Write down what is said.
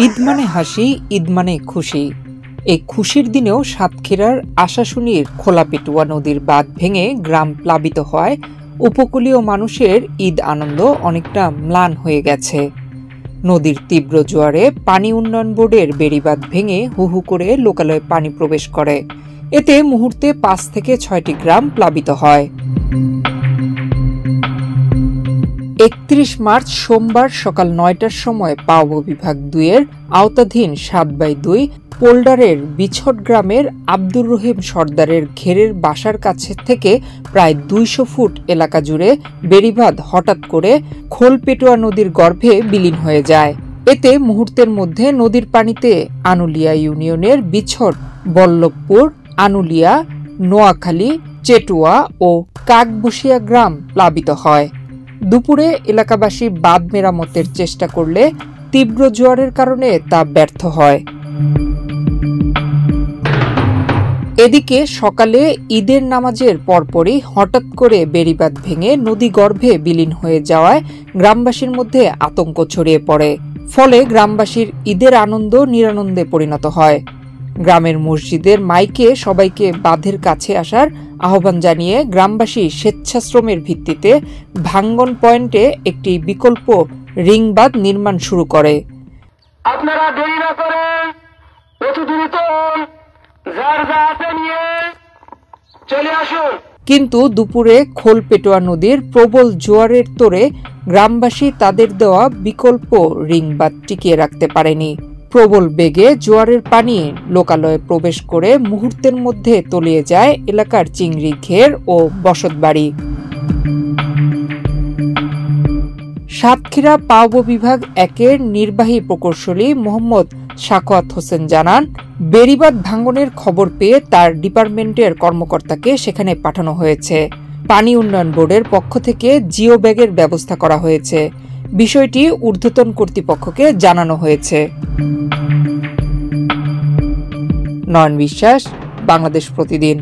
ঈদ মানে হাসি, ঈদ মানে খুশি। এই খুশির দিনেও সাতক্ষীরার আশাশুনির খোলাপেটুয়া নদীর বাঁধ ভেঙে গ্রাম প্লাবিত হয় উপকূলীয় মানুষের ঈদ আনন্দ অনেকটা ম্লান হয়ে গেছে। নদীর তীব্র জোয়ারে পানি উন্নয়ন বোর্ডের বেড়িবাঁধ ভেঙে হু হু করে লোকালয়ে পানি প্রবেশ করে। এতে মুহূর্তে ৫ থেকে ৬টি গ্রাম প্লাবিত হয়। ৩১ মার্চ সোমবার সকাল ৯টার সময় পাওবো বিভাগ ২-এর আওতাধীন ৭/২ পোল্ডারের বিছট গ্রামের আব্দুর রহিম সর্দারের ঘেরের বাসার কাছে থেকে প্রায় ২০০ ফুট এলাকা জুড়ে বেড়িবাঁধ হঠাৎ করে খোলপেটুয়া নদীর গর্ভে বিলীন হয়ে যায়। এতে মুহূর্তের মধ্যে নদীর পানিতে আনুলিয়া ইউনিয়নের বিছট, বল্লভপুর, আনুলিয়া, নোয়াখালী, চেটুয়া ও কাকবসিয়া গ্রাম প্লাবিত হয়। দুপুরে এলাকাবাসী বাঁধ মেরামতের চেষ্টা করলে তীব্র জোয়ারের কারণে তা ব্যর্থ হয়। এদিকে সকালে ঈদের নামাজের পরপরই হঠাৎ করে বেড়িবাঁধ ভেঙে নদী গর্ভে বিলীন হয়ে যাওয়ায় গ্রামবাসীর মধ্যে আতঙ্ক ছড়িয়ে পড়ে। ফলে গ্রামবাসীর ঈদের আনন্দ নিরানন্দে পরিণত হয়। গ্রামের মসজিদের মাইকে সবাইকে বাঁধের কাছে আসার আহ্বান জানিয়ে গ্রামবাসী স্বেচ্ছাশ্রমের ভিত্তিতে ভাঙ্গন পয়েন্টে একটি বিকল্প রিং বাঁধ নির্মাণ শুরু করে। আপনারা দেরি না করে অতি দ্রুত যার যা আছে নিয়ে চলে আসুন। কিন্তু দুপুরে খোলপেটুয়া নদীর প্রবল জোয়ারের তোড়ে গ্রামবাসী তাদের দেওয়া বিকল্প রিং বাঁধ টিকিয়ে রাখতে পারেনি। প্রবল বেগে জোয়ারের পানি লোকালয়ে প্রবেশ করে মুহূর্তের মধ্যে তলিয়ে যায় এলাকার চিংড়ি ঘের ও বসতবাড়ি। সাতক্ষীরা পাওবো বিভাগ ১-এর নির্বাহী প্রকৌশলী মোহাম্মদ সাখাওয়াত হোসেন জানান, বেড়িবাঁধ ভাঙ্গনের খবর পেয়ে তার ডিপার্টমেন্টের কর্মকর্তাকে সেখানে পাঠানো হয়েছে। পানি উন্নয়ন বোর্ডের পক্ষ থেকে জিও ব্যাগের ব্যবস্থা করা হয়েছে। বিষয়টি ঊর্ধ্বতন কর্তৃপক্ষকে জানানো হয়েছে। নয়ন বিশ্বাস, বাংলাদেশ প্রতিদিন।